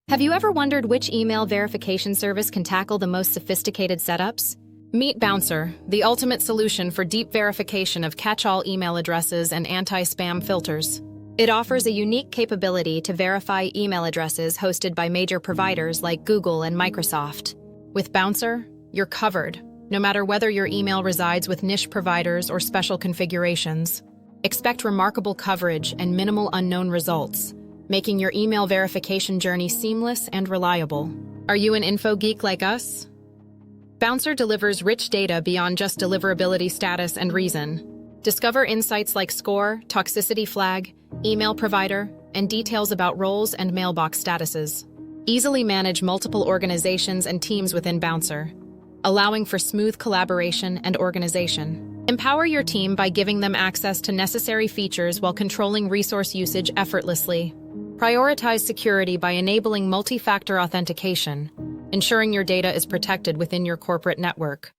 Have you ever wondered which email verification service can tackle the most sophisticated setups? Meet Bouncer, the ultimate solution for deep verification of catch-all email addresses and anti-spam filters. It offers a unique capability to verify email addresses hosted by major providers like Google and Microsoft. With Bouncer, you're covered, no matter whether your email resides with niche providers or special configurations. Expect remarkable coverage and minimal unknown results, making your email verification journey seamless and reliable. Are you an info geek like us? Bouncer delivers rich data beyond just deliverability status and reason. Discover insights like score, toxicity flag, email provider, and details about roles and mailbox statuses. Easily manage multiple organizations and teams within Bouncer, allowing for smooth collaboration and organization. Empower your team by giving them access to necessary features while controlling resource usage effortlessly. Prioritize security by enabling multi-factor authentication, ensuring your data is protected within your corporate network.